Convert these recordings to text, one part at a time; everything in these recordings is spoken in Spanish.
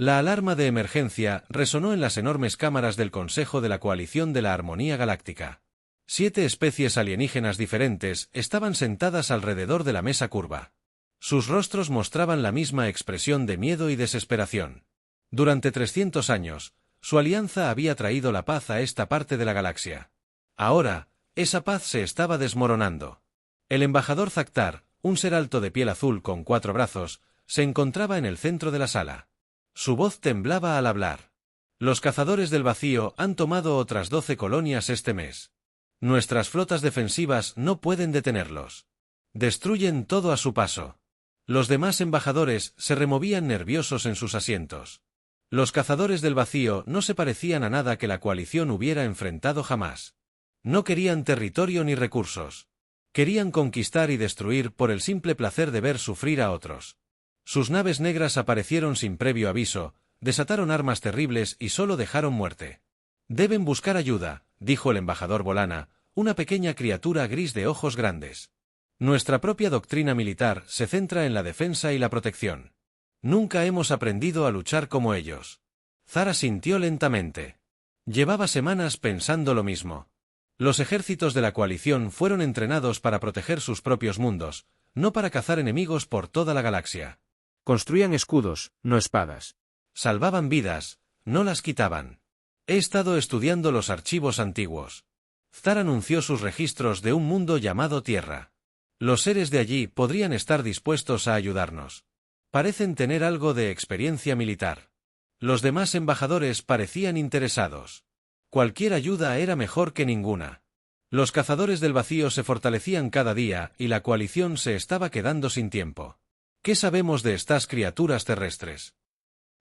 La alarma de emergencia resonó en las enormes cámaras del Consejo de la Coalición de la Armonía Galáctica. 7 especies alienígenas diferentes estaban sentadas alrededor de la mesa curva. Sus rostros mostraban la misma expresión de miedo y desesperación. Durante 300 años, su alianza había traído la paz a esta parte de la galaxia. Ahora, esa paz se estaba desmoronando. El embajador Zactar, un ser alto de piel azul con 4 brazos, se encontraba en el centro de la sala. Su voz temblaba al hablar. Los cazadores del vacío han tomado otras 12 colonias este mes. Nuestras flotas defensivas no pueden detenerlos. Destruyen todo a su paso. Los demás embajadores se removían nerviosos en sus asientos. Los cazadores del vacío no se parecían a nada que la coalición hubiera enfrentado jamás. No querían territorio ni recursos. Querían conquistar y destruir por el simple placer de ver sufrir a otros. Sus naves negras aparecieron sin previo aviso, desataron armas terribles y solo dejaron muerte. Deben buscar ayuda, dijo el embajador Bolana, una pequeña criatura gris de ojos grandes. Nuestra propia doctrina militar se centra en la defensa y la protección. Nunca hemos aprendido a luchar como ellos. Zara sintió lentamente. Llevaba semanas pensando lo mismo. Los ejércitos de la coalición fueron entrenados para proteger sus propios mundos, no para cazar enemigos por toda la galaxia. Construían escudos, no espadas. Salvaban vidas, no las quitaban. He estado estudiando los archivos antiguos. Zara anunció sus registros de un mundo llamado Tierra. Los seres de allí podrían estar dispuestos a ayudarnos. Parecen tener algo de experiencia militar. Los demás embajadores parecían interesados. Cualquier ayuda era mejor que ninguna. Los cazadores del vacío se fortalecían cada día y la coalición se estaba quedando sin tiempo. ¿Qué sabemos de estas criaturas terrestres?,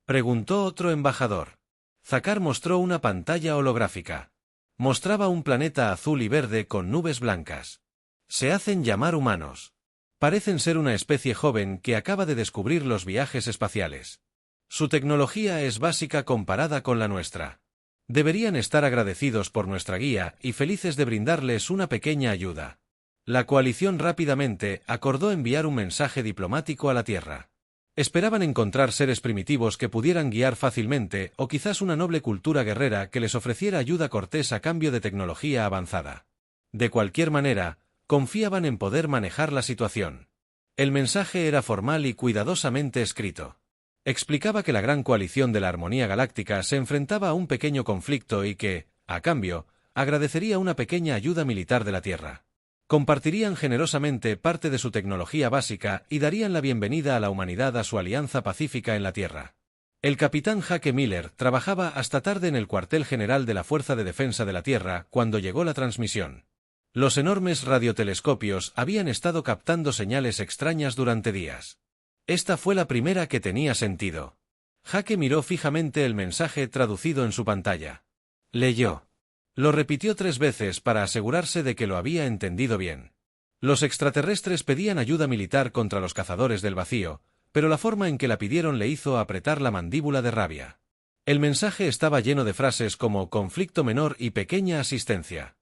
preguntó otro embajador. Zactar mostró una pantalla holográfica. Mostraba un planeta azul y verde con nubes blancas. Se hacen llamar humanos. Parecen ser una especie joven que acaba de descubrir los viajes espaciales. Su tecnología es básica comparada con la nuestra. Deberían estar agradecidos por nuestra guía y felices de brindarles una pequeña ayuda. La coalición rápidamente acordó enviar un mensaje diplomático a la Tierra. Esperaban encontrar seres primitivos que pudieran guiar fácilmente o quizás una noble cultura guerrera que les ofreciera ayuda cortés a cambio de tecnología avanzada. De cualquier manera, confiaban en poder manejar la situación. El mensaje era formal y cuidadosamente escrito. Explicaba que la gran coalición de la Armonía Galáctica se enfrentaba a un pequeño conflicto y que, a cambio, agradecería una pequeña ayuda militar de la Tierra. Compartirían generosamente parte de su tecnología básica y darían la bienvenida a la humanidad a su alianza pacífica en la Tierra. El capitán Jake Miller trabajaba hasta tarde en el cuartel general de la Fuerza de Defensa de la Tierra cuando llegó la transmisión. Los enormes radiotelescopios habían estado captando señales extrañas durante días. Esta fue la primera que tenía sentido. Jake miró fijamente el mensaje traducido en su pantalla. Leyó. Lo repitió 3 veces para asegurarse de que lo había entendido bien. Los extraterrestres pedían ayuda militar contra los cazadores del vacío, pero la forma en que la pidieron le hizo apretar la mandíbula de rabia. El mensaje estaba lleno de frases como conflicto menor y pequeña asistencia.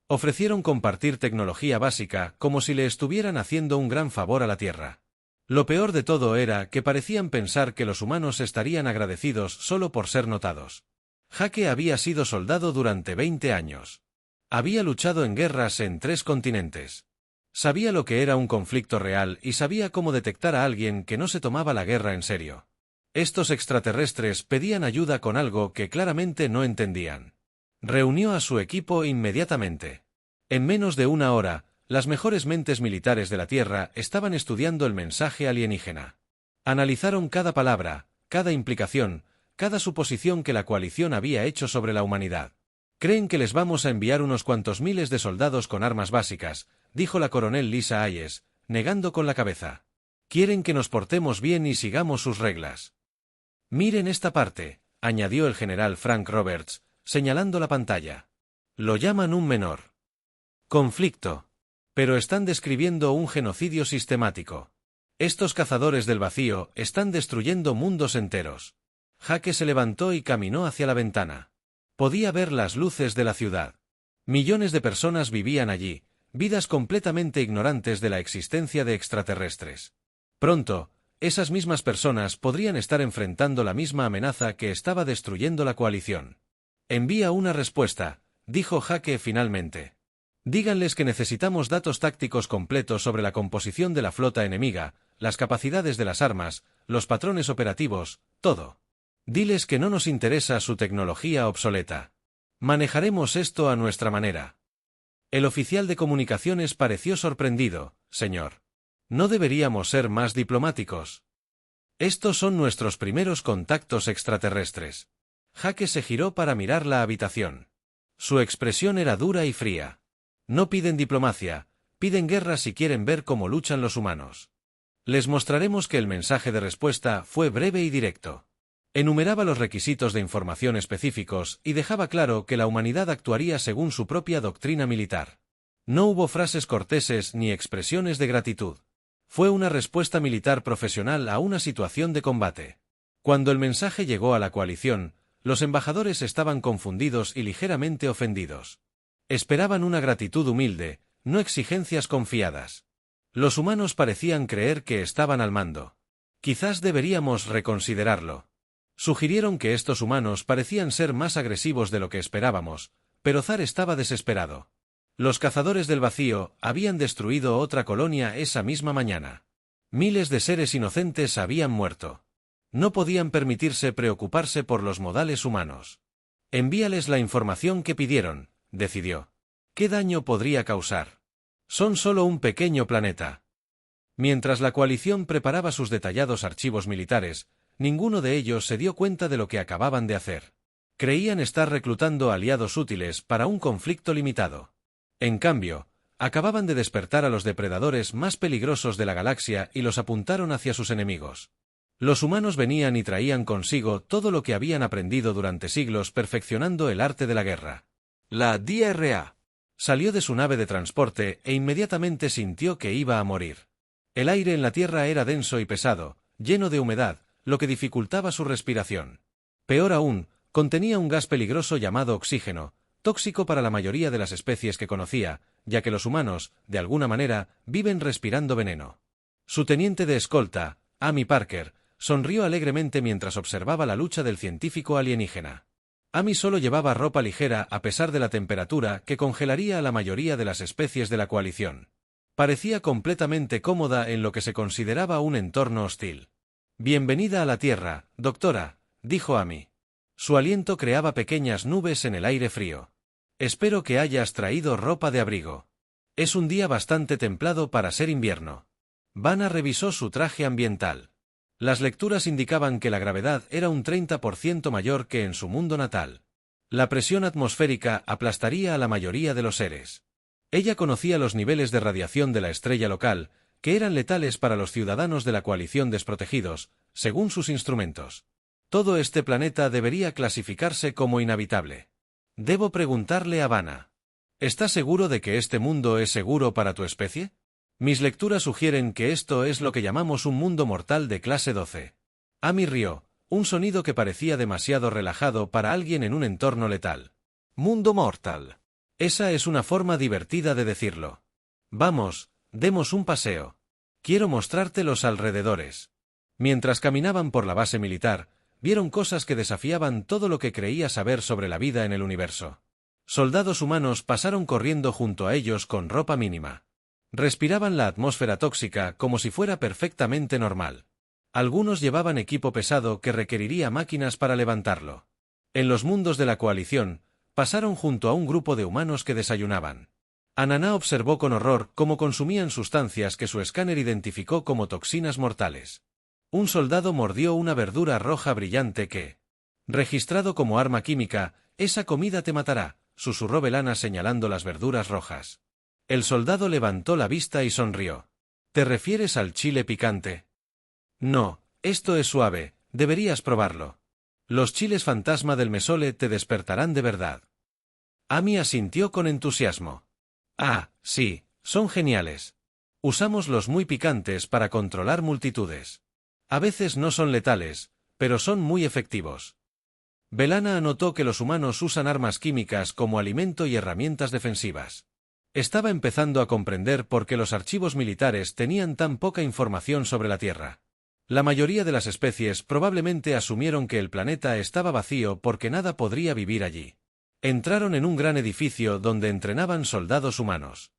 Ofrecieron compartir tecnología básica como si le estuvieran haciendo un gran favor a la Tierra. Lo peor de todo era que parecían pensar que los humanos estarían agradecidos solo por ser notados. Jake había sido soldado durante 20 años. Había luchado en guerras en 3 continentes. Sabía lo que era un conflicto real y sabía cómo detectar a alguien que no se tomaba la guerra en serio. Estos extraterrestres pedían ayuda con algo que claramente no entendían. Reunió a su equipo inmediatamente. En menos de 1 hora, las mejores mentes militares de la Tierra estaban estudiando el mensaje alienígena. Analizaron cada palabra, cada implicación, cada suposición que la coalición había hecho sobre la humanidad. «Creen que les vamos a enviar unos cuantos miles de soldados con armas básicas», dijo la coronel Lisa Hayes, negando con la cabeza. «Quieren que nos portemos bien y sigamos sus reglas». «Miren esta parte», añadió el general Frank Roberts, señalando la pantalla. «Lo llaman un menor conflicto. Pero están describiendo un genocidio sistemático. Estos cazadores del vacío están destruyendo mundos enteros». Jake se levantó y caminó hacia la ventana. Podía ver las luces de la ciudad. Millones de personas vivían allí, vidas completamente ignorantes de la existencia de extraterrestres. Pronto, esas mismas personas podrían estar enfrentando la misma amenaza que estaba destruyendo la coalición. Envía una respuesta, dijo Hake finalmente. Díganles que necesitamos datos tácticos completos sobre la composición de la flota enemiga, las capacidades de las armas, los patrones operativos, todo. Diles que no nos interesa su tecnología obsoleta. Manejaremos esto a nuestra manera. El oficial de comunicaciones pareció sorprendido. Señor. ¿No deberíamos ser más diplomáticos? Estos son nuestros primeros contactos extraterrestres. Hake se giró para mirar la habitación. Su expresión era dura y fría. No piden diplomacia, piden guerra si quieren ver cómo luchan los humanos. Les mostraremos que el mensaje de respuesta fue breve y directo. Enumeraba los requisitos de información específicos y dejaba claro que la humanidad actuaría según su propia doctrina militar. No hubo frases corteses ni expresiones de gratitud. Fue una respuesta militar profesional a una situación de combate. Cuando el mensaje llegó a la coalición, los embajadores estaban confundidos y ligeramente ofendidos. Esperaban una gratitud humilde, no exigencias confiadas. Los humanos parecían creer que estaban al mando. Quizás deberíamos reconsiderarlo. Sugirieron que estos humanos parecían ser más agresivos de lo que esperábamos, pero Zar estaba desesperado. Los cazadores del vacío habían destruido otra colonia esa misma mañana. Miles de seres inocentes habían muerto. No podían permitirse preocuparse por los modales humanos. Envíales la información que pidieron, decidió. ¿Qué daño podría causar? Son solo un pequeño planeta. Mientras la coalición preparaba sus detallados archivos militares, ninguno de ellos se dio cuenta de lo que acababan de hacer. Creían estar reclutando aliados útiles para un conflicto limitado. En cambio, acababan de despertar a los depredadores más peligrosos de la galaxia y los apuntaron hacia sus enemigos. Los humanos venían y traían consigo todo lo que habían aprendido durante siglos perfeccionando el arte de la guerra. La DRA salió de su nave de transporte e inmediatamente sintió que iba a morir. El aire en la Tierra era denso y pesado, lleno de humedad, lo que dificultaba su respiración. Peor aún, contenía un gas peligroso llamado oxígeno, tóxico para la mayoría de las especies que conocía, ya que los humanos, de alguna manera, viven respirando veneno. Su teniente de escolta, Amy Parker, sonrió alegremente mientras observaba la lucha del científico alienígena. Amy solo llevaba ropa ligera a pesar de la temperatura que congelaría a la mayoría de las especies de la coalición. Parecía completamente cómoda en lo que se consideraba un entorno hostil. «Bienvenida a la Tierra, doctora», dijo Amy. Su aliento creaba pequeñas nubes en el aire frío. «Espero que hayas traído ropa de abrigo. Es un día bastante templado para ser invierno». Vanna revisó su traje ambiental. Las lecturas indicaban que la gravedad era un 30% mayor que en su mundo natal. La presión atmosférica aplastaría a la mayoría de los seres. Ella conocía los niveles de radiación de la estrella local, que eran letales para los ciudadanos de la coalición desprotegidos, según sus instrumentos. Todo este planeta debería clasificarse como inhabitable. Debo preguntarle a Vanna. ¿Estás seguro de que este mundo es seguro para tu especie? Mis lecturas sugieren que esto es lo que llamamos un mundo mortal de clase 12. Amy rió, un sonido que parecía demasiado relajado para alguien en un entorno letal. Mundo mortal. Esa es una forma divertida de decirlo. Vamos, demos un paseo. Quiero mostrarte los alrededores. Mientras caminaban por la base militar, vieron cosas que desafiaban todo lo que creía saber sobre la vida en el universo. Soldados humanos pasaron corriendo junto a ellos con ropa mínima. Respiraban la atmósfera tóxica como si fuera perfectamente normal. Algunos llevaban equipo pesado que requeriría máquinas para levantarlo. En los mundos de la coalición, pasaron junto a un grupo de humanos que desayunaban. Ananá observó con horror cómo consumían sustancias que su escáner identificó como toxinas mortales. Un soldado mordió una verdura roja brillante que, registrado como arma química, esa comida te matará, susurró B'Elanna señalando las verduras rojas. El soldado levantó la vista y sonrió. ¿Te refieres al chile picante? No, esto es suave, deberías probarlo. Los chiles fantasma del Mesole te despertarán de verdad. Amy asintió con entusiasmo. Ah, sí, son geniales. Usamos los muy picantes para controlar multitudes. A veces no son letales, pero son muy efectivos. B'Elanna anotó que los humanos usan armas químicas como alimento y herramientas defensivas. Estaba empezando a comprender por qué los archivos militares tenían tan poca información sobre la Tierra. La mayoría de las especies probablemente asumieron que el planeta estaba vacío porque nada podría vivir allí. Entraron en un gran edificio donde entrenaban soldados humanos.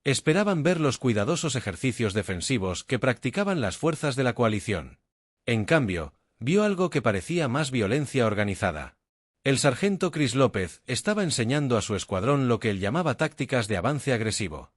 Esperaban ver los cuidadosos ejercicios defensivos que practicaban las fuerzas de la coalición. En cambio, vio algo que parecía más violencia organizada. El sargento Chris López estaba enseñando a su escuadrón lo que él llamaba tácticas de avance agresivo.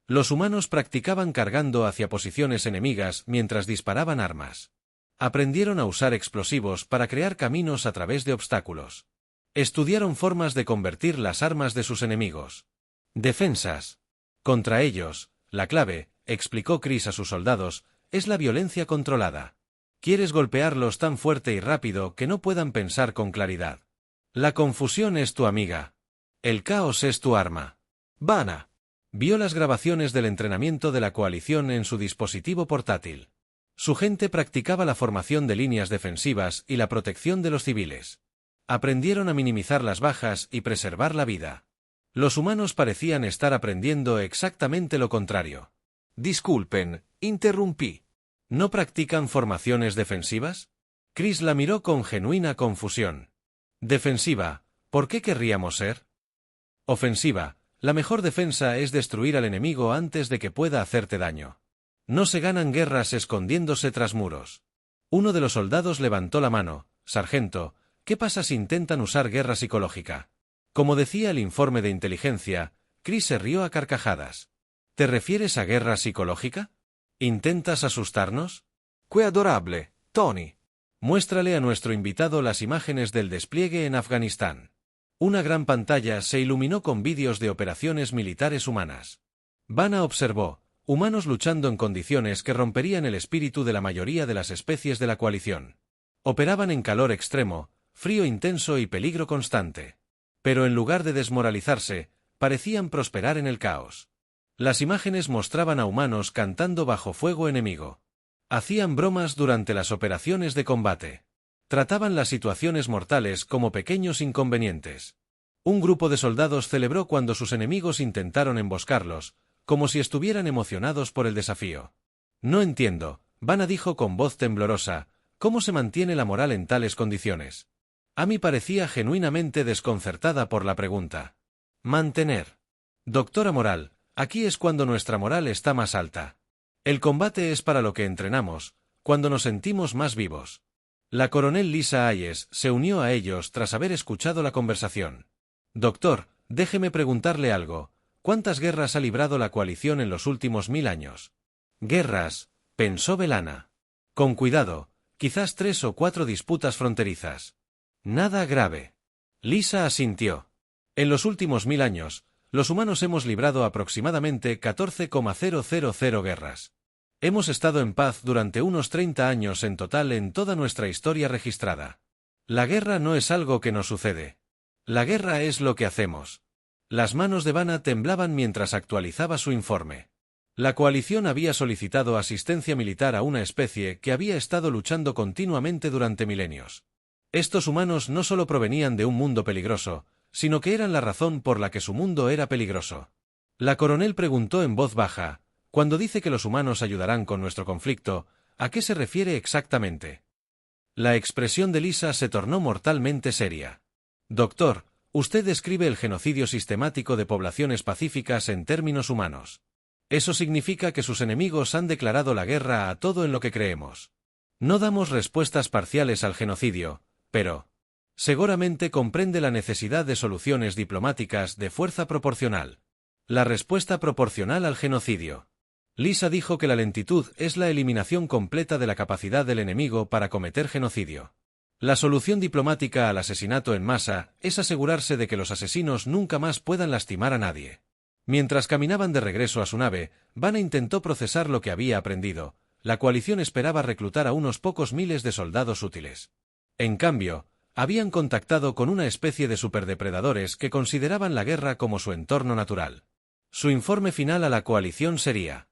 Los humanos practicaban cargando hacia posiciones enemigas mientras disparaban armas. Aprendieron a usar explosivos para crear caminos a través de obstáculos. Estudiaron formas de convertir las armas de sus enemigos. Defensas. Contra ellos, la clave, explicó Chris a sus soldados, es la violencia controlada. Quieres golpearlos tan fuerte y rápido que no puedan pensar con claridad. La confusión es tu amiga. El caos es tu arma. Vanna vio las grabaciones del entrenamiento de la coalición en su dispositivo portátil. Su gente practicaba la formación de líneas defensivas y la protección de los civiles. Aprendieron a minimizar las bajas y preservar la vida. Los humanos parecían estar aprendiendo exactamente lo contrario. Disculpen, interrumpí. ¿No practican formaciones defensivas? Chris la miró con genuina confusión. Defensiva, ¿por qué querríamos ser? Ofensiva, la mejor defensa es destruir al enemigo antes de que pueda hacerte daño. No se ganan guerras escondiéndose tras muros. Uno de los soldados levantó la mano. Sargento, ¿qué pasa si intentan usar guerra psicológica? Como decía el informe de inteligencia, Chris se rió a carcajadas. ¿Te refieres a guerra psicológica? ¿Intentas asustarnos? ¡Qué adorable, Tony! Muéstrale a nuestro invitado las imágenes del despliegue en Afganistán. Una gran pantalla se iluminó con vídeos de operaciones militares humanas. Vanna observó, humanos luchando en condiciones que romperían el espíritu de la mayoría de las especies de la coalición. Operaban en calor extremo, frío intenso y peligro constante. Pero en lugar de desmoralizarse, parecían prosperar en el caos. Las imágenes mostraban a humanos cantando bajo fuego enemigo. Hacían bromas durante las operaciones de combate. Trataban las situaciones mortales como pequeños inconvenientes. Un grupo de soldados celebró cuando sus enemigos intentaron emboscarlos, como si estuvieran emocionados por el desafío. No entiendo, Vanna dijo con voz temblorosa, ¿cómo se mantiene la moral en tales condiciones? Amy parecía genuinamente desconcertada por la pregunta. Mantener. Doctora Moral, aquí es cuando nuestra moral está más alta. El combate es para lo que entrenamos, cuando nos sentimos más vivos. La coronel Lisa Hayes se unió a ellos tras haber escuchado la conversación. Doctor, déjeme preguntarle algo. ¿Cuántas guerras ha librado la coalición en los últimos 1000 años? Guerras, pensó B'Elanna. Con cuidado, quizás 3 o 4 disputas fronterizas. Nada grave. Lisa asintió. En los últimos 1000 años, los humanos hemos librado aproximadamente 14,000 guerras. Hemos estado en paz durante unos 30 años en total en toda nuestra historia registrada. La guerra no es algo que nos sucede. La guerra es lo que hacemos. Las manos de Vanna temblaban mientras actualizaba su informe. La coalición había solicitado asistencia militar a una especie que había estado luchando continuamente durante milenios. Estos humanos no solo provenían de un mundo peligroso, sino que eran la razón por la que su mundo era peligroso. La coronel preguntó en voz baja, cuando dice que los humanos ayudarán con nuestro conflicto, ¿a qué se refiere exactamente? La expresión de Lisa se tornó mortalmente seria. Doctor, usted describe el genocidio sistemático de poblaciones pacíficas en términos humanos. Eso significa que sus enemigos han declarado la guerra a todo en lo que creemos. No damos respuestas parciales al genocidio, pero seguramente comprende la necesidad de soluciones diplomáticas de fuerza proporcional. La respuesta proporcional al genocidio. Lisa dijo que la lentitud es la eliminación completa de la capacidad del enemigo para cometer genocidio. La solución diplomática al asesinato en masa es asegurarse de que los asesinos nunca más puedan lastimar a nadie. Mientras caminaban de regreso a su nave, Vanna intentó procesar lo que había aprendido. La coalición esperaba reclutar a unos pocos miles de soldados útiles. En cambio, habían contactado con una especie de superdepredadores que consideraban la guerra como su entorno natural. Su informe final a la coalición sería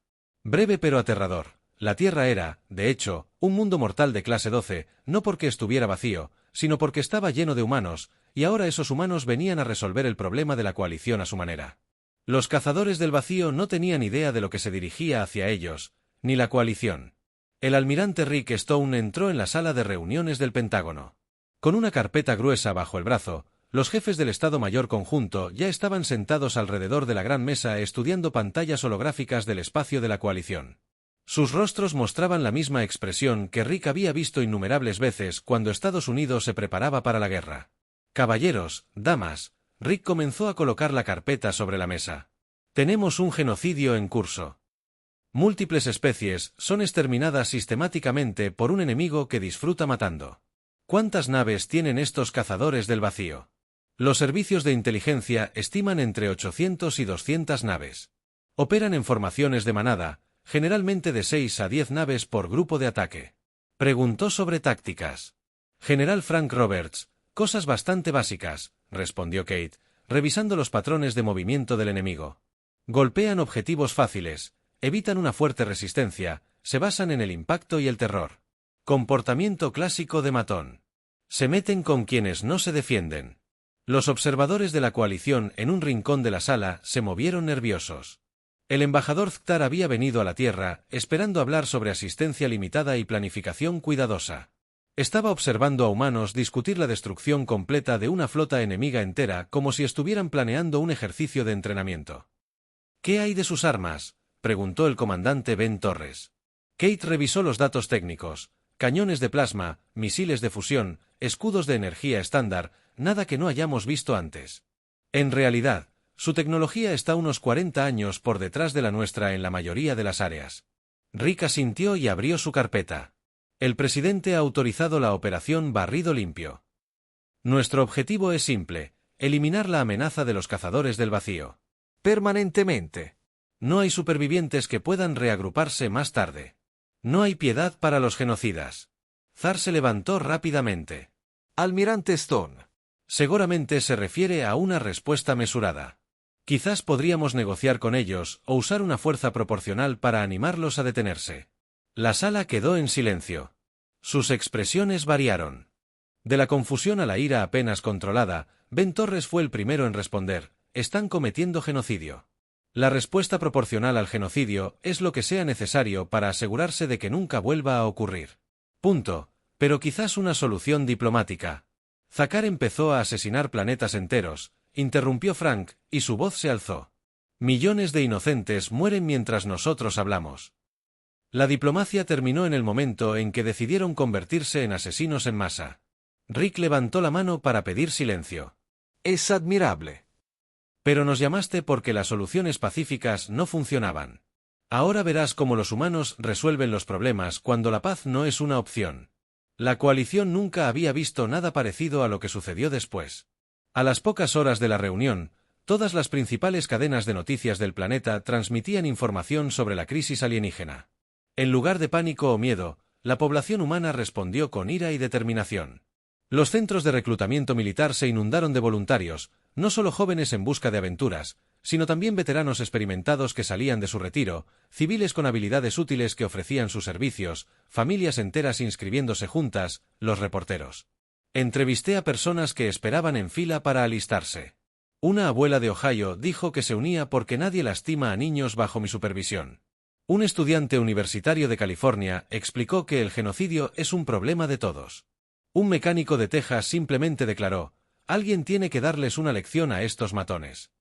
breve pero aterrador. La Tierra era, de hecho, un mundo mortal de clase 12, no porque estuviera vacío, sino porque estaba lleno de humanos, y ahora esos humanos venían a resolver el problema de la coalición a su manera. Los cazadores del vacío no tenían idea de lo que se dirigía hacia ellos, ni la coalición. El almirante Rick Stone entró en la sala de reuniones del Pentágono. Con una carpeta gruesa bajo el brazo, los jefes del Estado Mayor Conjunto ya estaban sentados alrededor de la gran mesa estudiando pantallas holográficas del espacio de la coalición. Sus rostros mostraban la misma expresión que Rick había visto innumerables veces cuando Estados Unidos se preparaba para la guerra. Caballeros, damas, Rick comenzó a colocar la carpeta sobre la mesa. Tenemos un genocidio en curso. Múltiples especies son exterminadas sistemáticamente por un enemigo que disfruta matando. ¿Cuántas naves tienen estos cazadores del vacío? Los servicios de inteligencia estiman entre 800 y 200 naves. Operan en formaciones de manada, generalmente de 6 a 10 naves por grupo de ataque. Preguntó sobre tácticas. General Frank Roberts, cosas bastante básicas, respondió Kate, revisando los patrones de movimiento del enemigo. Golpean objetivos fáciles, evitan una fuerte resistencia, se basan en el impacto y el terror. Comportamiento clásico de matón. Se meten con quienes no se defienden. Los observadores de la coalición en un rincón de la sala se movieron nerviosos. El embajador Zktar había venido a la Tierra, esperando hablar sobre asistencia limitada y planificación cuidadosa. Estaba observando a humanos discutir la destrucción completa de una flota enemiga entera como si estuvieran planeando un ejercicio de entrenamiento. ¿Qué hay de sus armas?, preguntó el comandante Ben Torres. Kate revisó los datos técnicos: cañones de plasma, misiles de fusión, escudos de energía estándar, nada que no hayamos visto antes. En realidad, su tecnología está unos 40 años por detrás de la nuestra en la mayoría de las áreas. Rick asintió y abrió su carpeta. El presidente ha autorizado la operación Barrido Limpio. Nuestro objetivo es simple: eliminar la amenaza de los cazadores del vacío. Permanentemente. No hay supervivientes que puedan reagruparse más tarde. No hay piedad para los genocidas. Zar se levantó rápidamente. Almirante Stone. Seguramente se refiere a una respuesta mesurada. Quizás podríamos negociar con ellos o usar una fuerza proporcional para animarlos a detenerse. La sala quedó en silencio. Sus expresiones variaron. De la confusión a la ira apenas controlada, Ben Torres fue el primero en responder: están cometiendo genocidio. La respuesta proporcional al genocidio es lo que sea necesario para asegurarse de que nunca vuelva a ocurrir. Punto. Pero quizás una solución diplomática. Zakar empezó a asesinar planetas enteros, interrumpió Frank, y su voz se alzó. Millones de inocentes mueren mientras nosotros hablamos. La diplomacia terminó en el momento en que decidieron convertirse en asesinos en masa. Rick levantó la mano para pedir silencio. Es admirable. Pero nos llamaste porque las soluciones pacíficas no funcionaban. Ahora verás cómo los humanos resuelven los problemas cuando la paz no es una opción. La coalición nunca había visto nada parecido a lo que sucedió después. A las pocas horas de la reunión, todas las principales cadenas de noticias del planeta transmitían información sobre la crisis alienígena. En lugar de pánico o miedo, la población humana respondió con ira y determinación. Los centros de reclutamiento militar se inundaron de voluntarios, no solo jóvenes en busca de aventuras, sino también veteranos experimentados que salían de su retiro, civiles con habilidades útiles que ofrecían sus servicios, familias enteras inscribiéndose juntas, los reporteros. Entrevisté a personas que esperaban en fila para alistarse. Una abuela de Ohio dijo que se unía porque nadie lastima a niños bajo mi supervisión. Un estudiante universitario de California explicó que el genocidio es un problema de todos. Un mecánico de Texas simplemente declaró: alguien tiene que darles una lección a estos matones.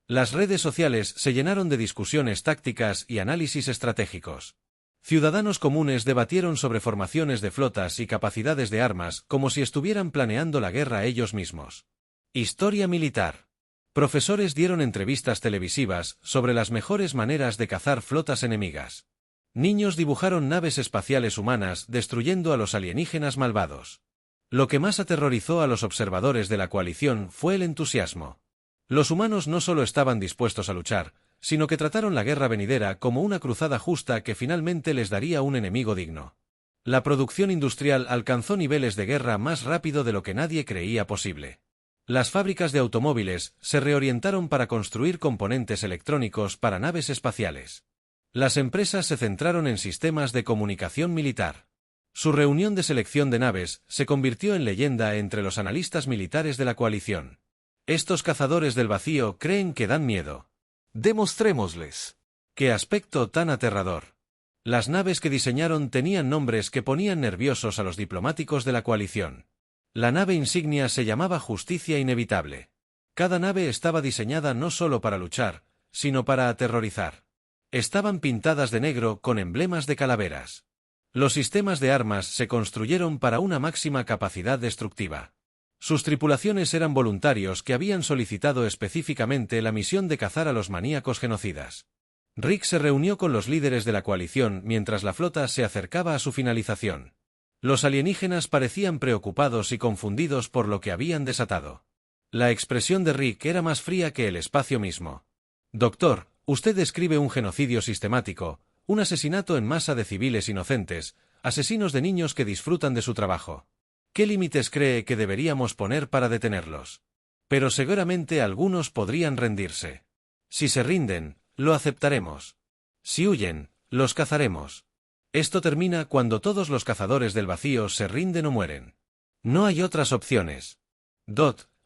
Las redes sociales se llenaron de discusiones tácticas y análisis estratégicos. Ciudadanos comunes debatieron sobre formaciones de flotas y capacidades de armas como si estuvieran planeando la guerra ellos mismos. Historia militar. Profesores dieron entrevistas televisivas sobre las mejores maneras de cazar flotas enemigas. Niños dibujaron naves espaciales humanas destruyendo a los alienígenas malvados. Lo que más aterrorizó a los observadores de la coalición fue el entusiasmo. Los humanos no solo estaban dispuestos a luchar, sino que trataron la guerra venidera como una cruzada justa que finalmente les daría un enemigo digno. La producción industrial alcanzó niveles de guerra más rápido de lo que nadie creía posible. Las fábricas de automóviles se reorientaron para construir componentes electrónicos para naves espaciales. Las empresas se centraron en sistemas de comunicación militar. Su reunión de selección de naves se convirtió en leyenda entre los analistas militares de la coalición. Estos cazadores del vacío creen que dan miedo. Demostrémosles. ¡Qué aspecto tan aterrador! Las naves que diseñaron tenían nombres que ponían nerviosos a los diplomáticos de la coalición. La nave insignia se llamaba Justicia Inevitable. Cada nave estaba diseñada no solo para luchar, sino para aterrorizar. Estaban pintadas de negro con emblemas de calaveras. Los sistemas de armas se construyeron para una máxima capacidad destructiva. Sus tripulaciones eran voluntarios que habían solicitado específicamente la misión de cazar a los maníacos genocidas. Rick se reunió con los líderes de la coalición mientras la flota se acercaba a su finalización. Los alienígenas parecían preocupados y confundidos por lo que habían desatado. La expresión de Rick era más fría que el espacio mismo. Doctor, usted describe un genocidio sistemático, un asesinato en masa de civiles inocentes, asesinos de niños que disfrutan de su trabajo. ¿Qué límites cree que deberíamos poner para detenerlos? Pero seguramente algunos podrían rendirse. Si se rinden, lo aceptaremos. Si huyen, los cazaremos. Esto termina cuando todos los cazadores del vacío se rinden o mueren. No hay otras opciones.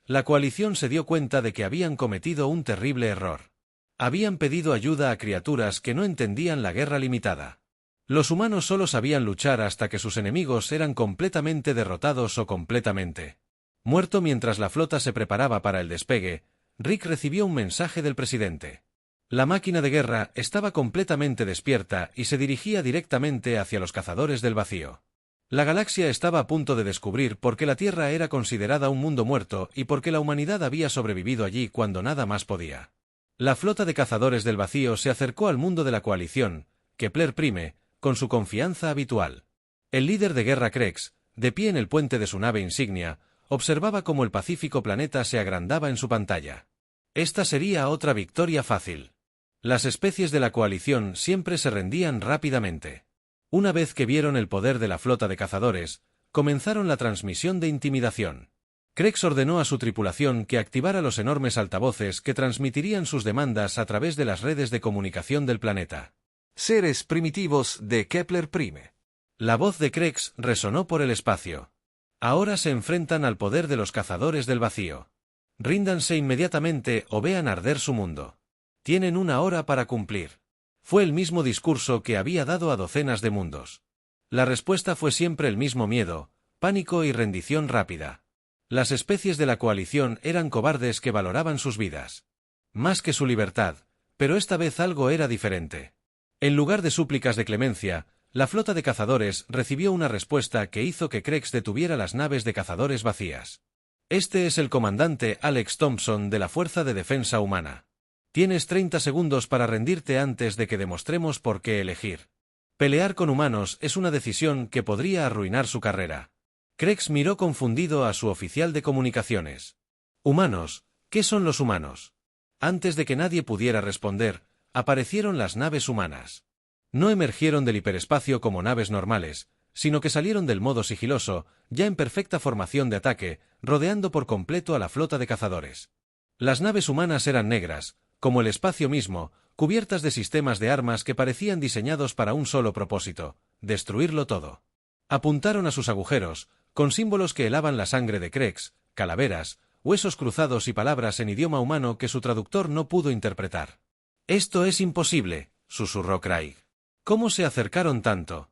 La coalición se dio cuenta de que habían cometido un terrible error. Habían pedido ayuda a criaturas que no entendían la guerra limitada. Los humanos solo sabían luchar hasta que sus enemigos eran completamente derrotados o completamente muerto. Mientras la flota se preparaba para el despegue, Rick recibió un mensaje del presidente. La máquina de guerra estaba completamente despierta y se dirigía directamente hacia los cazadores del vacío. La galaxia estaba a punto de descubrir por qué la Tierra era considerada un mundo muerto y por qué la humanidad había sobrevivido allí cuando nada más podía. La flota de cazadores del vacío se acercó al mundo de la coalición, Kepler Prime, con su confianza habitual. El líder de guerra Krex, de pie en el puente de su nave insignia, observaba cómo el pacífico planeta se agrandaba en su pantalla. Esta sería otra victoria fácil. Las especies de la coalición siempre se rendían rápidamente. Una vez que vieron el poder de la flota de cazadores, comenzaron la transmisión de intimidación. Krex ordenó a su tripulación que activara los enormes altavoces que transmitirían sus demandas a través de las redes de comunicación del planeta. Seres primitivos de Kepler Prime. La voz de Krex resonó por el espacio. Ahora se enfrentan al poder de los cazadores del vacío. Ríndanse inmediatamente o vean arder su mundo. Tienen una hora para cumplir. Fue el mismo discurso que había dado a docenas de mundos. La respuesta fue siempre el mismo: miedo, pánico y rendición rápida. Las especies de la coalición eran cobardes que valoraban sus vidas más que su libertad, pero esta vez algo era diferente. En lugar de súplicas de clemencia, la flota de cazadores recibió una respuesta que hizo que Krex detuviera las naves de cazadores vacías. Este es el comandante Alex Thompson de la Fuerza de Defensa Humana. Tienes 30 segundos para rendirte antes de que demostremos por qué elegir. Pelear con humanos es una decisión que podría arruinar su carrera. Krex miró confundido a su oficial de comunicaciones. Humanos, ¿qué son los humanos? Antes de que nadie pudiera responder, aparecieron las naves humanas. No emergieron del hiperespacio como naves normales, sino que salieron del modo sigiloso, ya en perfecta formación de ataque, rodeando por completo a la flota de cazadores. Las naves humanas eran negras, como el espacio mismo, cubiertas de sistemas de armas que parecían diseñados para un solo propósito: destruirlo todo. Apuntaron a sus agujeros, con símbolos que helaban la sangre de Krex, calaveras, huesos cruzados y palabras en idioma humano que su traductor no pudo interpretar. «Esto es imposible», susurró Craig. «¿Cómo se acercaron tanto?»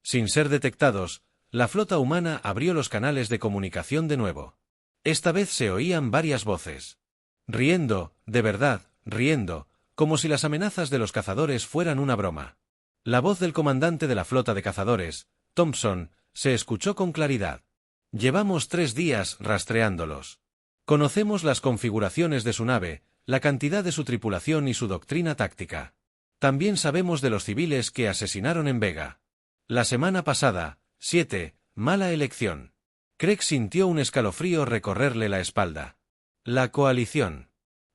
Sin ser detectados, la flota humana abrió los canales de comunicación de nuevo. Esta vez se oían varias voces. Riendo, de verdad, riendo, como si las amenazas de los cazadores fueran una broma. La voz del comandante de la flota de cazadores, Thompson, se escuchó con claridad. «Llevamos 3 días rastreándolos. Conocemos las configuraciones de su nave, la cantidad de su tripulación y su doctrina táctica. También sabemos de los civiles que asesinaron en Vega. La semana pasada, 7, mala elección». Krex sintió un escalofrío recorrerle la espalda. La coalición.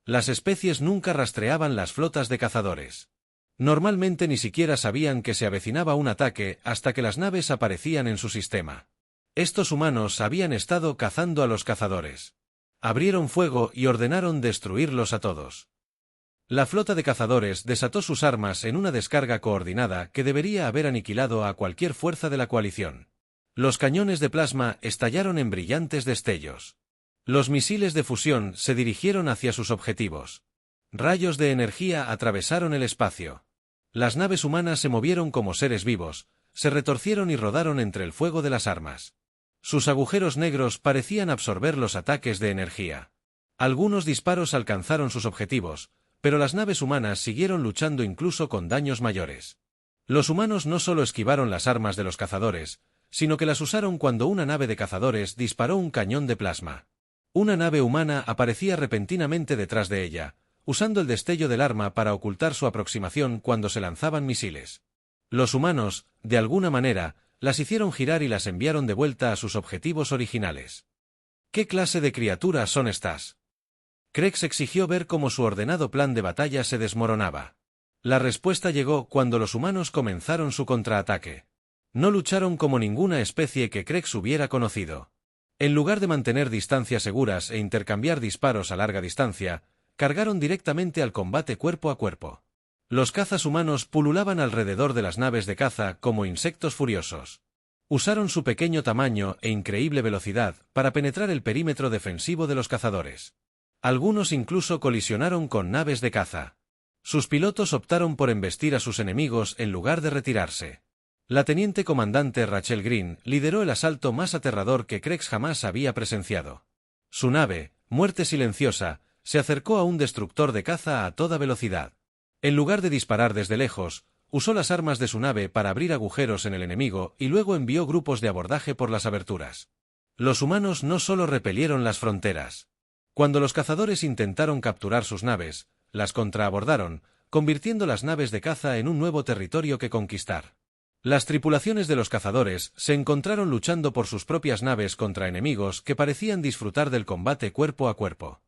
Las especies nunca rastreaban las flotas de cazadores. Normalmente ni siquiera sabían que se avecinaba un ataque hasta que las naves aparecían en su sistema. Estos humanos habían estado cazando a los cazadores. Abrieron fuego y ordenaron destruirlos a todos. La flota de cazadores desató sus armas en una descarga coordinada que debería haber aniquilado a cualquier fuerza de la coalición. Los cañones de plasma estallaron en brillantes destellos. Los misiles de fusión se dirigieron hacia sus objetivos. Rayos de energía atravesaron el espacio. Las naves humanas se movieron como seres vivos, se retorcieron y rodaron entre el fuego de las armas. Sus agujeros negros parecían absorber los ataques de energía. Algunos disparos alcanzaron sus objetivos, pero las naves humanas siguieron luchando incluso con daños mayores. Los humanos no solo esquivaron las armas de los cazadores, sino que las usaron cuando una nave de cazadores disparó un cañón de plasma. Una nave humana aparecía repentinamente detrás de ella, usando el destello del arma para ocultar su aproximación cuando se lanzaban misiles. Los humanos, de alguna manera, las hicieron girar y las enviaron de vuelta a sus objetivos originales. ¿Qué clase de criaturas son estas? Krex exigió ver cómo su ordenado plan de batalla se desmoronaba. La respuesta llegó cuando los humanos comenzaron su contraataque. No lucharon como ninguna especie que Krex hubiera conocido. En lugar de mantener distancias seguras e intercambiar disparos a larga distancia, cargaron directamente al combate cuerpo a cuerpo. Los cazas humanos pululaban alrededor de las naves de caza como insectos furiosos. Usaron su pequeño tamaño e increíble velocidad para penetrar el perímetro defensivo de los cazadores. Algunos incluso colisionaron con naves de caza. Sus pilotos optaron por embestir a sus enemigos en lugar de retirarse. La teniente comandante Rachel Green lideró el asalto más aterrador que Krex jamás había presenciado. Su nave, Muerte Silenciosa, se acercó a un destructor de caza a toda velocidad. En lugar de disparar desde lejos, usó las armas de su nave para abrir agujeros en el enemigo y luego envió grupos de abordaje por las aberturas. Los humanos no solo repelieron las fronteras. Cuando los cazadores intentaron capturar sus naves, las contraabordaron, convirtiendo las naves de caza en un nuevo territorio que conquistar. Las tripulaciones de los cazadores se encontraron luchando por sus propias naves contra enemigos que parecían disfrutar del combate cuerpo a cuerpo.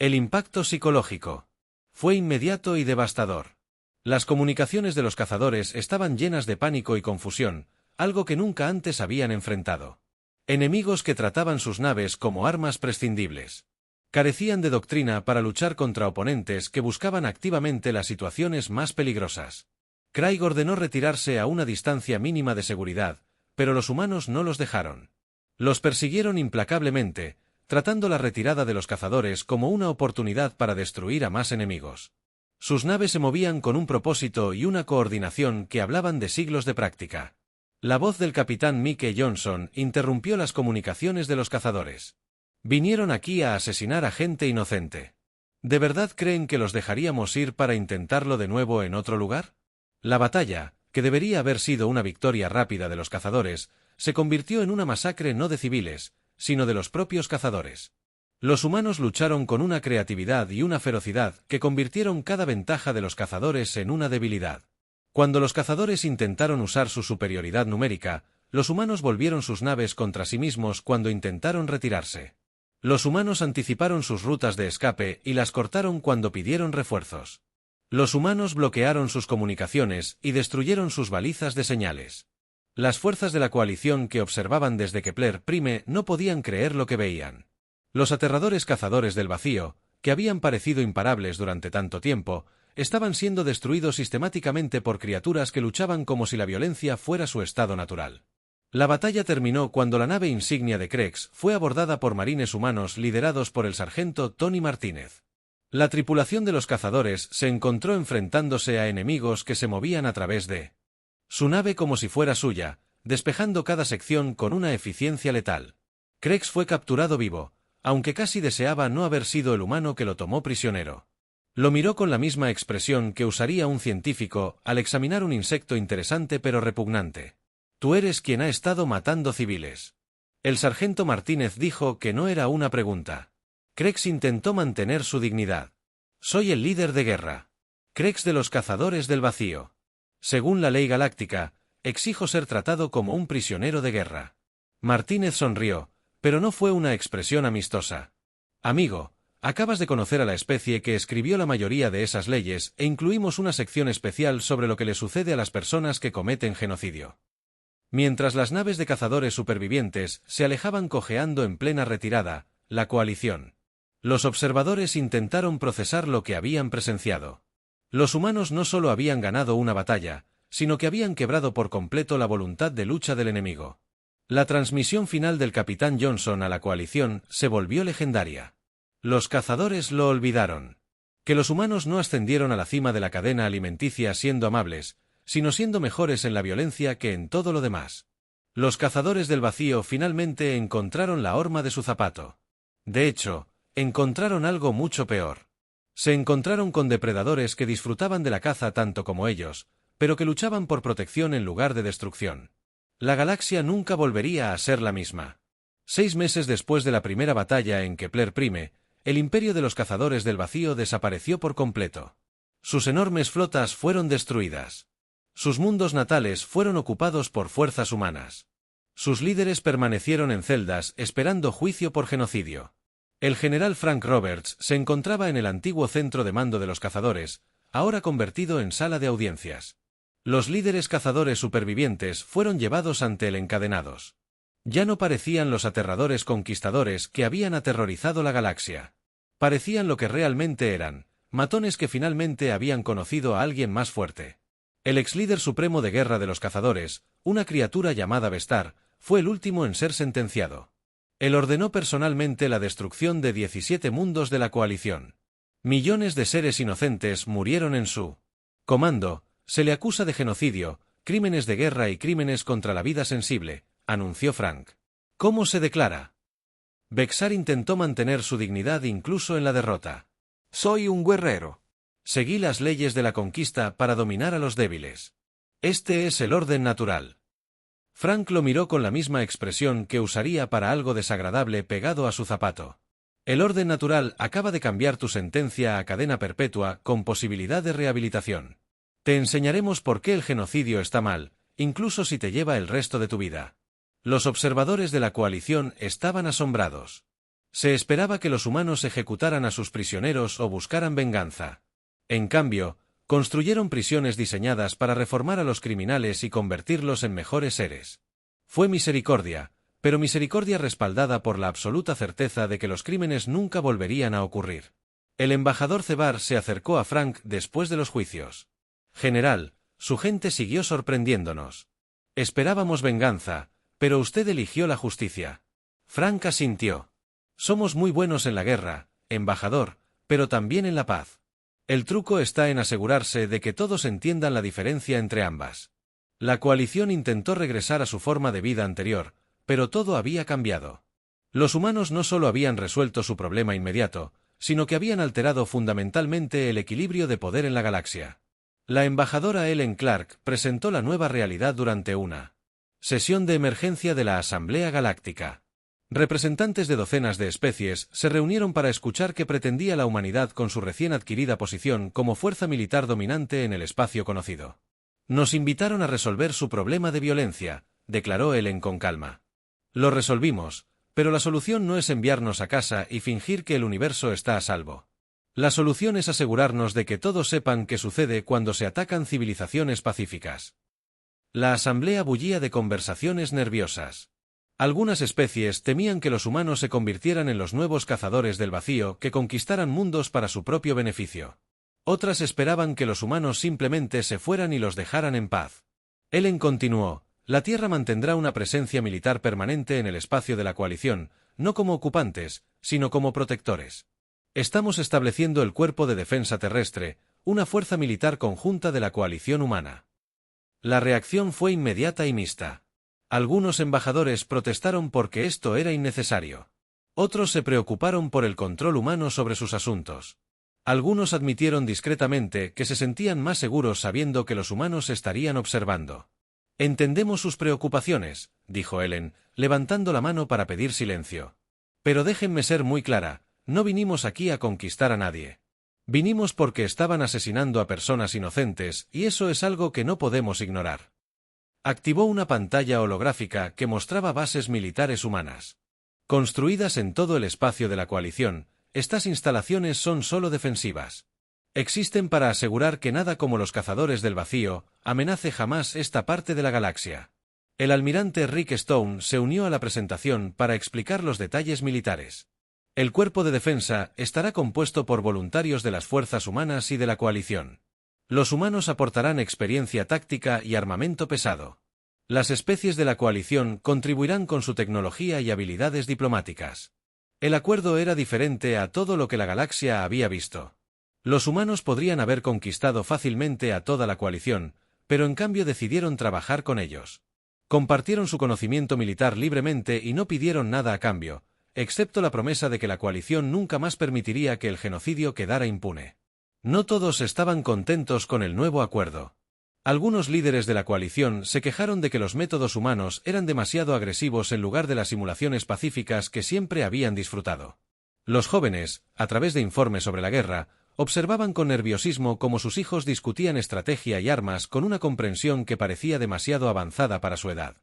El impacto psicológico fue inmediato y devastador. Las comunicaciones de los cazadores estaban llenas de pánico y confusión, algo que nunca antes habían enfrentado. Enemigos que trataban sus naves como armas prescindibles. Carecían de doctrina para luchar contra oponentes que buscaban activamente las situaciones más peligrosas. Craig ordenó retirarse a una distancia mínima de seguridad, pero los humanos no los dejaron. Los persiguieron implacablemente, tratando la retirada de los cazadores como una oportunidad para destruir a más enemigos. Sus naves se movían con un propósito y una coordinación que hablaban de siglos de práctica. La voz del capitán Mike Johnson interrumpió las comunicaciones de los cazadores. Vinieron aquí a asesinar a gente inocente. ¿De verdad creen que los dejaríamos ir para intentarlo de nuevo en otro lugar? La batalla, que debería haber sido una victoria rápida de los cazadores, se convirtió en una masacre no de civiles, sino de los propios cazadores. Los humanos lucharon con una creatividad y una ferocidad que convirtieron cada ventaja de los cazadores en una debilidad. Cuando los cazadores intentaron usar su superioridad numérica, los humanos volvieron sus naves contra sí mismos cuando intentaron retirarse. Los humanos anticiparon sus rutas de escape y las cortaron cuando pidieron refuerzos. Los humanos bloquearon sus comunicaciones y destruyeron sus balizas de señales. Las fuerzas de la coalición que observaban desde Kepler Prime no podían creer lo que veían. Los aterradores cazadores del vacío, que habían parecido imparables durante tanto tiempo, estaban siendo destruidos sistemáticamente por criaturas que luchaban como si la violencia fuera su estado natural. La batalla terminó cuando la nave insignia de Krex fue abordada por marines humanos liderados por el sargento Tony Martínez. La tripulación de los cazadores se encontró enfrentándose a enemigos que se movían a través de su nave como si fuera suya, despejando cada sección con una eficiencia letal. Krex fue capturado vivo, aunque casi deseaba no haber sido el humano que lo tomó prisionero. Lo miró con la misma expresión que usaría un científico al examinar un insecto interesante pero repugnante. Tú eres quien ha estado matando civiles. El sargento Martínez dijo que no era una pregunta. Krex intentó mantener su dignidad. Soy el líder de guerra. Krex de los cazadores del vacío. Según la ley galáctica, exijo ser tratado como un prisionero de guerra. Martínez sonrió, pero no fue una expresión amistosa. Amigo, acabas de conocer a la especie que escribió la mayoría de esas leyes e incluimos una sección especial sobre lo que le sucede a las personas que cometen genocidio. Mientras las naves de cazadores supervivientes se alejaban cojeando en plena retirada, la coalición. Los observadores intentaron procesar lo que habían presenciado. Los humanos no solo habían ganado una batalla, sino que habían quebrado por completo la voluntad de lucha del enemigo. La transmisión final del capitán Johnson a la coalición se volvió legendaria. Los cazadores lo olvidaron. Que los humanos no ascendieron a la cima de la cadena alimenticia siendo amables, sino siendo mejores en la violencia que en todo lo demás. Los cazadores del vacío finalmente encontraron la horma de su zapato. De hecho, encontraron algo mucho peor. Se encontraron con depredadores que disfrutaban de la caza tanto como ellos, pero que luchaban por protección en lugar de destrucción. La galaxia nunca volvería a ser la misma. 6 meses después de la primera batalla en Kepler Prime, el imperio de los cazadores del vacío desapareció por completo. Sus enormes flotas fueron destruidas. Sus mundos natales fueron ocupados por fuerzas humanas. Sus líderes permanecieron en celdas esperando juicio por genocidio. El general Frank Roberts se encontraba en el antiguo centro de mando de los cazadores, ahora convertido en sala de audiencias. Los líderes cazadores supervivientes fueron llevados ante el encadenados. Ya no parecían los aterradores conquistadores que habían aterrorizado la galaxia. Parecían lo que realmente eran, matones que finalmente habían conocido a alguien más fuerte. El ex líder supremo de guerra de los cazadores, una criatura llamada Vestar, fue el último en ser sentenciado. Él ordenó personalmente la destrucción de 17 mundos de la coalición. Millones de seres inocentes murieron en su comando. Se le acusa de genocidio, crímenes de guerra y crímenes contra la vida sensible, anunció Frank. ¿Cómo se declara? Bexar intentó mantener su dignidad incluso en la derrota. Soy un guerrero. Seguí las leyes de la conquista para dominar a los débiles. Este es el orden natural. Frank lo miró con la misma expresión que usaría para algo desagradable pegado a su zapato. El orden natural acaba de cambiar tu sentencia a cadena perpetua con posibilidad de rehabilitación. Te enseñaremos por qué el genocidio está mal, incluso si te lleva el resto de tu vida. Los observadores de la coalición estaban asombrados. Se esperaba que los humanos ejecutaran a sus prisioneros o buscaran venganza. En cambio, construyeron prisiones diseñadas para reformar a los criminales y convertirlos en mejores seres. Fue misericordia, pero misericordia respaldada por la absoluta certeza de que los crímenes nunca volverían a ocurrir. El embajador Cebar se acercó a Frank después de los juicios. General, su gente siguió sorprendiéndonos. Esperábamos venganza, pero usted eligió la justicia. Frank asintió. Somos muy buenos en la guerra, embajador, pero también en la paz. El truco está en asegurarse de que todos entiendan la diferencia entre ambas. La coalición intentó regresar a su forma de vida anterior, pero todo había cambiado. Los humanos no solo habían resuelto su problema inmediato, sino que habían alterado fundamentalmente el equilibrio de poder en la galaxia. La embajadora Ellen Clark presentó la nueva realidad durante una sesión de emergencia de la Asamblea Galáctica. Representantes de docenas de especies se reunieron para escuchar qué pretendía la humanidad con su recién adquirida posición como fuerza militar dominante en el espacio conocido. Nos invitaron a resolver su problema de violencia, declaró Ellen con calma. Lo resolvimos, pero la solución no es enviarnos a casa y fingir que el universo está a salvo. La solución es asegurarnos de que todos sepan qué sucede cuando se atacan civilizaciones pacíficas. La asamblea bullía de conversaciones nerviosas. Algunas especies temían que los humanos se convirtieran en los nuevos cazadores del vacío que conquistaran mundos para su propio beneficio. Otras esperaban que los humanos simplemente se fueran y los dejaran en paz. Ellen continuó, la Tierra mantendrá una presencia militar permanente en el espacio de la coalición, no como ocupantes, sino como protectores. Estamos estableciendo el Cuerpo de Defensa Terrestre, una fuerza militar conjunta de la coalición humana. La reacción fue inmediata y mixta. Algunos embajadores protestaron porque esto era innecesario. Otros se preocuparon por el control humano sobre sus asuntos. Algunos admitieron discretamente que se sentían más seguros sabiendo que los humanos estarían observando. Entendemos sus preocupaciones, dijo Ellen, levantando la mano para pedir silencio. Pero déjenme ser muy clara, no vinimos aquí a conquistar a nadie. Vinimos porque estaban asesinando a personas inocentes y eso es algo que no podemos ignorar. Activó una pantalla holográfica que mostraba bases militares humanas. Construidas en todo el espacio de la coalición, estas instalaciones son solo defensivas. Existen para asegurar que nada como los cazadores del vacío amenace jamás esta parte de la galaxia. El almirante Rick Stone se unió a la presentación para explicar los detalles militares. El cuerpo de defensa estará compuesto por voluntarios de las fuerzas humanas y de la coalición. Los humanos aportarán experiencia táctica y armamento pesado. Las especies de la coalición contribuirán con su tecnología y habilidades diplomáticas. El acuerdo era diferente a todo lo que la galaxia había visto. Los humanos podrían haber conquistado fácilmente a toda la coalición, pero en cambio decidieron trabajar con ellos. Compartieron su conocimiento militar libremente y no pidieron nada a cambio, excepto la promesa de que la coalición nunca más permitiría que el genocidio quedara impune. No todos estaban contentos con el nuevo acuerdo. Algunos líderes de la coalición se quejaron de que los métodos humanos eran demasiado agresivos en lugar de las simulaciones pacíficas que siempre habían disfrutado. Los jóvenes, a través de informes sobre la guerra, observaban con nerviosismo cómo sus hijos discutían estrategia y armas con una comprensión que parecía demasiado avanzada para su edad.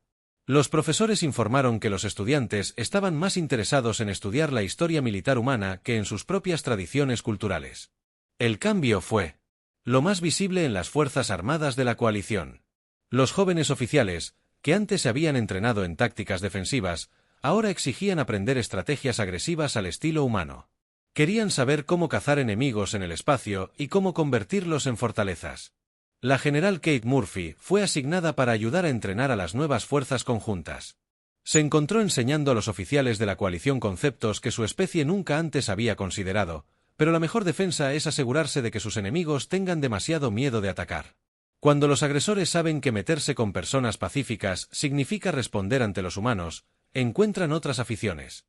Los profesores informaron que los estudiantes estaban más interesados en estudiar la historia militar humana que en sus propias tradiciones culturales. El cambio fue lo más visible en las fuerzas armadas de la coalición. Los jóvenes oficiales, que antes se habían entrenado en tácticas defensivas, ahora exigían aprender estrategias agresivas al estilo humano. Querían saber cómo cazar enemigos en el espacio y cómo convertirlos en fortalezas. La general Kate Murphy fue asignada para ayudar a entrenar a las nuevas fuerzas conjuntas. Se encontró enseñando a los oficiales de la coalición conceptos que su especie nunca antes había considerado, pero la mejor defensa es asegurarse de que sus enemigos tengan demasiado miedo de atacar. Cuando los agresores saben que meterse con personas pacíficas significa responder ante los humanos, encuentran otras aficiones.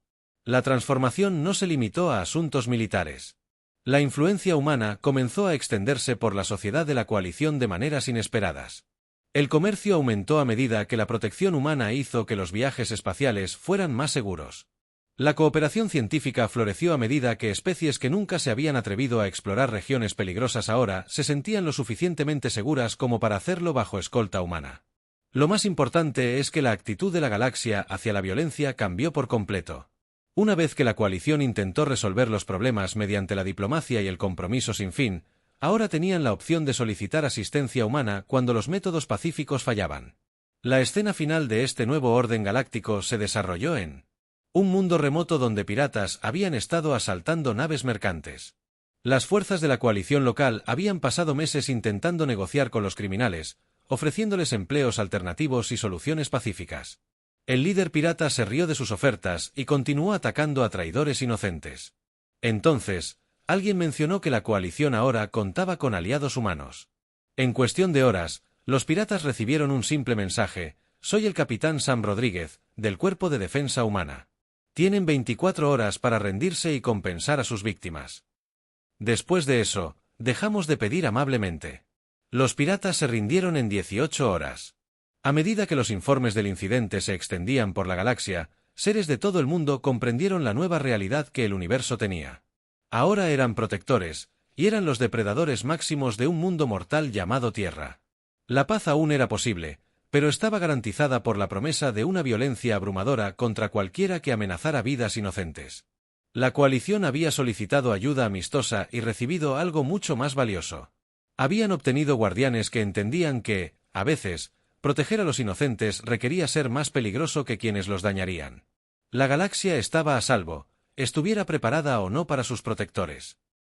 La transformación no se limitó a asuntos militares. La influencia humana comenzó a extenderse por la sociedad de la coalición de maneras inesperadas. El comercio aumentó a medida que la protección humana hizo que los viajes espaciales fueran más seguros. La cooperación científica floreció a medida que especies que nunca se habían atrevido a explorar regiones peligrosas ahora se sentían lo suficientemente seguras como para hacerlo bajo escolta humana. Lo más importante es que la actitud de la galaxia hacia la violencia cambió por completo. Una vez que la coalición intentó resolver los problemas mediante la diplomacia y el compromiso sin fin, ahora tenían la opción de solicitar asistencia humana cuando los métodos pacíficos fallaban. La escena final de este nuevo orden galáctico se desarrolló en un mundo remoto donde piratas habían estado asaltando naves mercantes. Las fuerzas de la coalición local habían pasado meses intentando negociar con los criminales, ofreciéndoles empleos alternativos y soluciones pacíficas. El líder pirata se rió de sus ofertas y continuó atacando a traidores inocentes. Entonces, alguien mencionó que la coalición ahora contaba con aliados humanos. En cuestión de horas, los piratas recibieron un simple mensaje: «Soy el capitán Sam Rodríguez, del Cuerpo de Defensa Humana. Tienen 24 horas para rendirse y compensar a sus víctimas». Después de eso, dejamos de pedir amablemente. Los piratas se rindieron en 18 horas. A medida que los informes del incidente se extendían por la galaxia, seres de todo el mundo comprendieron la nueva realidad que el universo tenía. Ahora eran protectores, y eran los depredadores máximos de un mundo mortal llamado Tierra. La paz aún era posible, pero estaba garantizada por la promesa de una violencia abrumadora contra cualquiera que amenazara vidas inocentes. La coalición había solicitado ayuda amistosa y recibido algo mucho más valioso. Habían obtenido guardianes que entendían que, a veces, proteger a los inocentes requería ser más peligroso que quienes los dañarían. La galaxia estaba a salvo, estuviera preparada o no para sus protectores.